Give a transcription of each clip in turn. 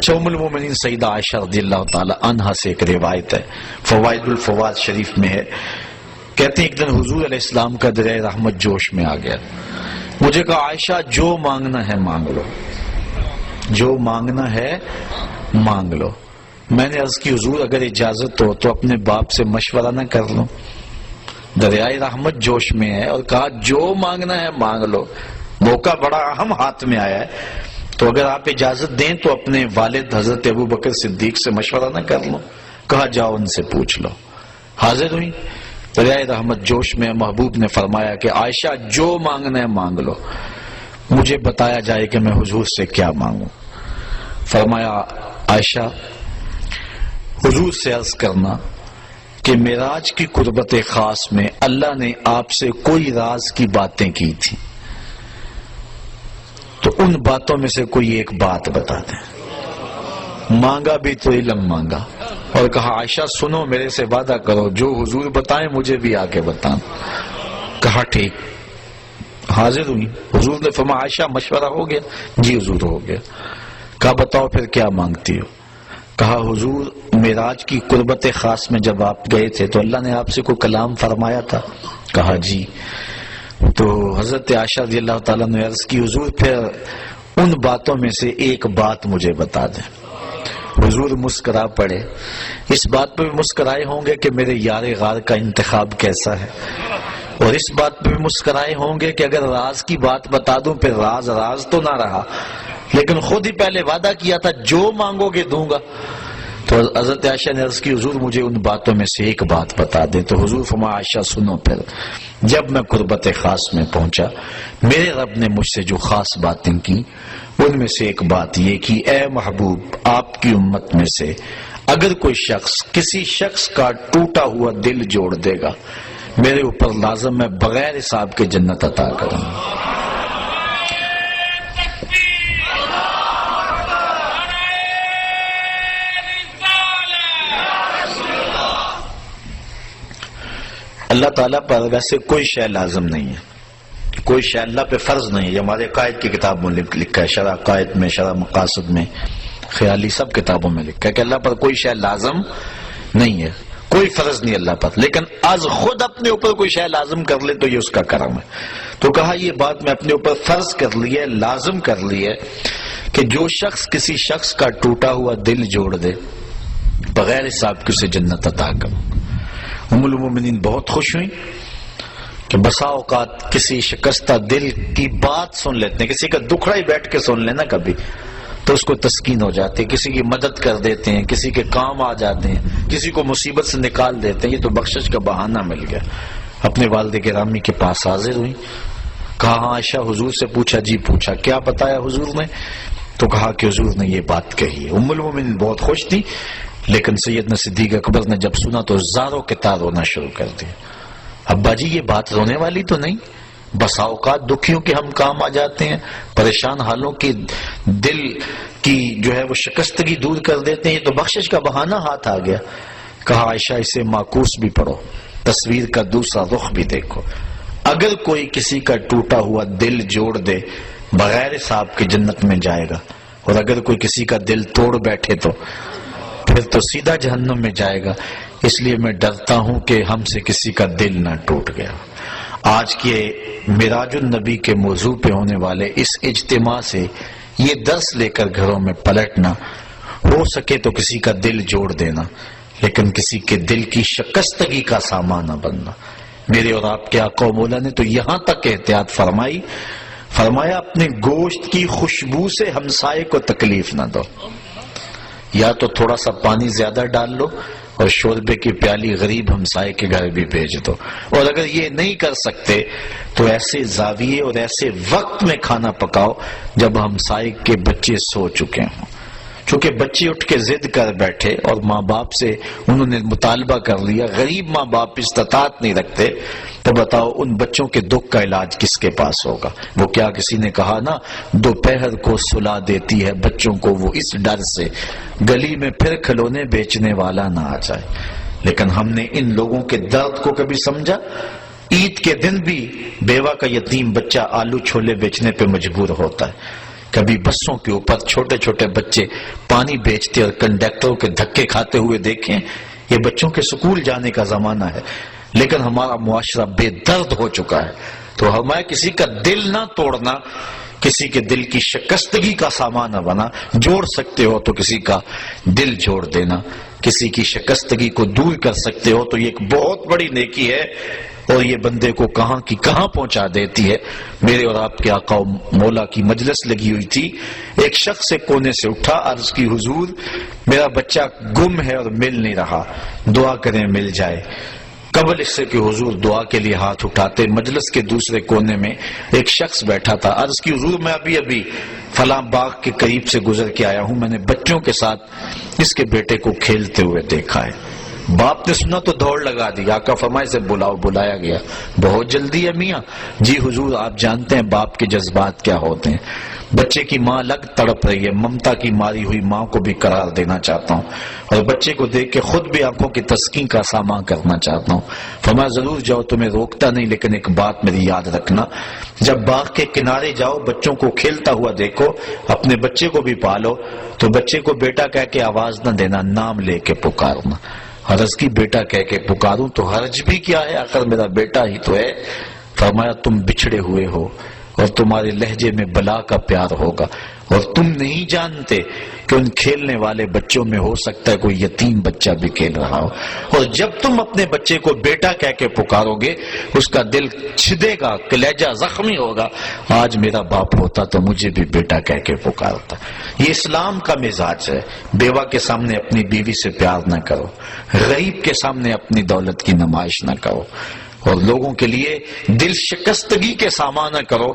اچھا، ام المومنین سیدہ عائشہ رضی اللہ تعالی عنہا سے ایک روایت ہے، فوائد الفوائد شریف میں ہے، کہتے ہیں ایک دن حضور علیہ السلام کا دریائے رحمت جوش میں آ گیا، مجھے کہا عائشہ جو مانگنا ہے مانگ لو، جو مانگنا ہے مانگ لو۔ میں نے عرض کی حضور اگر اجازت ہو تو اپنے باپ سے مشورہ نہ کر لوں، دریائے رحمت جوش میں ہے اور کہا جو مانگنا ہے مانگ لو، موقع بڑا اہم ہاتھ میں آیا ہے، تو اگر آپ اجازت دیں تو اپنے والد حضرت ابو بکر صدیق سے مشورہ نہ کر لوں؟ کہا جاؤ ان سے پوچھ لو۔ حاضر ہوئی دریائے رحمت جوش میں، محبوب نے فرمایا کہ عائشہ جو مانگنا ہے مانگ لو، مجھے بتایا جائے کہ میں حضور سے کیا مانگوں۔ فرمایا عائشہ حضور سے عرض کرنا کہ معراج کی قربت خاص میں اللہ نے آپ سے کوئی راز کی باتیں کی تھی، تو ان باتوں میں سے کوئی ایک بات بتا دیں۔ مانگا بھی تو علم مانگا اور کہا عائشہ سنو، میرے سے وعدہ کرو جو حضور بتائیں مجھے بھی آ کے بتانا۔ کہا ٹھیک۔ حاضر ہوئی، حضور نے فرمایا عائشہ مشورہ ہو گیا؟ جی حضور ہو گیا۔ کہا بتاؤ پھر کیا مانگتی ہو؟ کہا حضور معراج کی قربت خاص میں جب آپ گئے تھے تو اللہ نے آپ سے کوئی کلام فرمایا تھا؟ کہا جی۔ تو حضرت عائشہ رضی اللہ تعالیٰ نے عرض کی حضور پھر ان باتوں میں سے ایک بات مجھے بتا دیں۔ حضور مسکرا پڑے، اس بات پہ بھی مسکرائے ہوں گے کہ میرے یار غار کا انتخاب کیسا ہے، اور اس بات پہ بھی مسکرائے ہوں گے کہ اگر راز کی بات بتا دوں پھر راز راز تو نہ رہا، لیکن خود ہی پہلے وعدہ کیا تھا جو مانگو گے دوں گا۔ تو حضرت عائشہ نے عرض کی حضور مجھے ان باتوں میں سے ایک بات بتا دیں۔ تو حضور فرمایا عائشہ سنو، پھر جب میں قربت خاص میں پہنچا میرے رب نے مجھ سے جو خاص باتیں کی ان میں سے ایک بات یہ کی، اے محبوب آپ کی امت میں سے اگر کوئی شخص کسی شخص کا ٹوٹا ہوا دل جوڑ دے گا میرے اوپر لازم میں بغیر حساب کے جنت عطا کروں گا۔ اللہ تعالیٰ پر ویسے کوئی شے لازم نہیں ہے، کوئی شے اللہ پہ فرض نہیں ہے، یہ ہمارے قائد کی کتاب میں لکھا ہے، شرح قائد میں، شرح مقاصد میں، خیالی سب کتابوں میں لکھا ہے کہ اللہ پر کوئی شے لازم نہیں ہے، کوئی فرض نہیں اللہ پر، لیکن از خود اپنے اوپر کوئی شے لازم کر لے تو یہ اس کا کرم ہے۔ تو کہا یہ بات میں اپنے اوپر فرض کر لی ہے، لازم کر لی ہے کہ جو شخص کسی شخص کا ٹوٹا ہوا دل جوڑ دے بغیر حساب کے اسے جنت عطا کروں۔ ام المومنین بہت خوش ہوئی کہ بسا اوقات کسی شکستہ دل کی بات سن لیتے ہیں، کسی کا دکھڑا ہی بیٹھ کے سن لینا کبھی تو اس کو تسکین ہو جاتی ہے، کسی کی مدد کر دیتے ہیں، کسی کے کام آ جاتے ہیں، کسی کو مصیبت سے نکال دیتے ہیں، یہ تو بخشش کا بہانہ مل گیا۔ اپنے والد گرامی کے پاس حاضر ہوئی، کہا ہاں عائشہ حضور سے پوچھا؟ جی پوچھا۔ کیا بتایا حضور نے؟ تو کہا کہ حضور نے یہ بات کہی ہے۔ ام المومنین بہت خوش تھی، لیکن سیدنا صدیق اکبر نے جب سنا تو زاروں کے تار رونا شروع کر دیا۔ ابا جی یہ بات رونے والی تو نہیں، بسا اوقات دکھیوں کے ہم کام آ جاتے ہیں، پریشان حالوں کی دل کی جو ہے وہ شکستگی دور کر دیتے ہیں، یہ تو بخشش کا بہانہ ہاتھ آ گیا۔ کہا عائشہ اسے معکوس بھی پڑھو، تصویر کا دوسرا رخ بھی دیکھو، اگر کوئی کسی کا ٹوٹا ہوا دل جوڑ دے بغیر حساب کے جنت میں جائے گا، اور اگر کوئی کسی کا دل توڑ بیٹھے تو پھر تو سیدھا جہنم میں جائے گا۔ اس لیے میں ڈرتا ہوں کہ ہم سے کسی کا دل نہ ٹوٹ گیا۔ آج کے معراج النبی کے موضوع پہ ہونے والے اس اجتماع سے یہ درس لے کر گھروں میں پلٹنا، ہو سکے تو کسی کا دل جوڑ دینا، لیکن کسی کے دل کی شکستگی کا سامان نہ بننا۔ میرے اور آپ کے آقا و مولا نے تو یہاں تک احتیاط فرمائی، فرمایا اپنے گوشت کی خوشبو سے ہمسائے کو تکلیف نہ دو، یا تو تھوڑا سا پانی زیادہ ڈال لو اور شوربے کی پیالی غریب ہمسائے کے گھر بھی بھیج دو، اور اگر یہ نہیں کر سکتے تو ایسے زاویے اور ایسے وقت میں کھانا پکاؤ جب ہمسائے کے بچے سو چکے ہوں۔ چونکہ بچے اٹھ کے ضد کر بیٹھے اور ماں باپ سے انہوں نے مطالبہ کر لیا، غریب ماں باپ استطاعت نہیں رکھتے، تو بتاؤ ان بچوں کے دکھ کا علاج کس کے پاس ہوگا؟ وہ کیا کسی نے کہا نا دوپہر کو سلا دیتی ہے بچوں کو وہ اس ڈر سے گلی میں پھر کھلونے بیچنے والا نہ آ جائے۔ لیکن ہم نے ان لوگوں کے درد کو کبھی سمجھا؟ عید کے دن بھی بیوہ کا یتیم بچہ آلو چھولے بیچنے پہ مجبور ہوتا ہے کبھی بسوں کے اوپر چھوٹے چھوٹے بچے پانی بیچتے اور کنڈکٹروں کے دھکے کھاتے ہوئے دیکھیں. یہ بچوں کے سکول جانے کا زمانہ ہے، لیکن ہمارا معاشرہ بے درد ہو چکا ہے. تو ہمیں کسی کا دل نہ توڑنا، کسی کے دل کی شکستگی کا سامان نہ بنا. جوڑ سکتے ہو تو کسی کا دل جوڑ دینا، کسی کی شکستگی کو دور کر سکتے ہو تو یہ ایک بہت بڑی نیکی ہے، اور یہ بندے کو کہاں کی کہاں پہنچا دیتی ہے. میرے اور آپ کے آقا و مولا کی مجلس لگی ہوئی تھی. ایک شخص سے کونے سے اٹھا، عرض کی حضور میرا بچہ گم ہے اور مل نہیں رہا، دعا کریں مل جائے. قبل اس سے کہ حضور دعا کے لیے ہاتھ اٹھاتے، مجلس کے دوسرے کونے میں ایک شخص بیٹھا تھا. عرض کی حضور میں ابھی فلاں باغ کے قریب سے گزر کے آیا ہوں، میں نے بچوں کے ساتھ اس کے بیٹے کو کھیلتے ہوئے دیکھا ہے. باپ نے سنا تو دوڑ لگا دی. آقا فرمائے سے بلاؤ. بلایا گیا. بہت جلدی ہے میاں. جی حضور آپ جانتے ہیں باپ کے جذبات کیا ہوتے ہیں. بچے کی ماں الگ تڑپ رہی ہے، ممتا کی ماری ہوئی ماں کو بھی قرار دینا چاہتا ہوں، اور بچے کو دیکھ کے خود بھی آنکھوں کی تسکین کا سامان کرنا چاہتا ہوں. فرمایا ضرور جاؤ، تمہیں روکتا نہیں، لیکن ایک بات میری یاد رکھنا، جب باغ کے کنارے جاؤ بچوں کو کھیلتا ہوا دیکھو، اپنے بچے کو بھی پالو تو بچے کو بیٹا کہہ کے آواز نہ دینا، نام لے کے پکارنا. حرض کی بیٹا کہہ کے پکاروں تو حرج بھی کیا ہے، آخر میرا بیٹا ہی تو ہے. فرمایا تم بچھڑے ہوئے ہو اور تمہارے لہجے میں بلا کا پیار ہوگا، اور تم نہیں جانتے کہ ان کھیلنے والے بچوں میں ہو سکتا ہے کوئی یتیم بچہ بھی کھیل رہا ہو. اور جب تم اپنے بچے کو بیٹا کہہ کے پکارو گے اس کا دل چھدے گا، کلیجہ زخمی ہوگا. آج میرا باپ ہوتا تو مجھے بھی بیٹا کہہ کے پکارتا. یہ اسلام کا مزاج ہے. بیوہ کے سامنے اپنی بیوی سے پیار نہ کرو، غریب کے سامنے اپنی دولت کی نمائش نہ کرو، اور لوگوں کے لیے دل شکستگی کے سامان نہ کرو،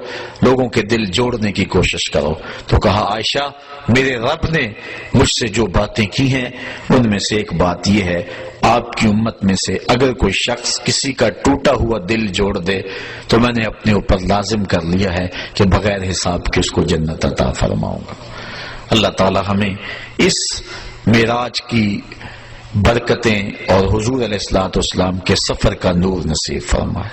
لوگوں کے دل جوڑنے کی کوشش کرو. تو کہا عائشہ میرے رب نے مجھ سے جو باتیں کی ہیں ان میں سے ایک بات یہ ہے، آپ کی امت میں سے اگر کوئی شخص کسی کا ٹوٹا ہوا دل جوڑ دے تو میں نے اپنے اوپر لازم کر لیا ہے کہ بغیر حساب کے اس کو جنت عطا فرماؤں گا. اللہ تعالی ہمیں اس معراج کی برکتیں اور حضور علیہ الصلوۃ والسلام کے سفر کا نور نصیب فرمائے.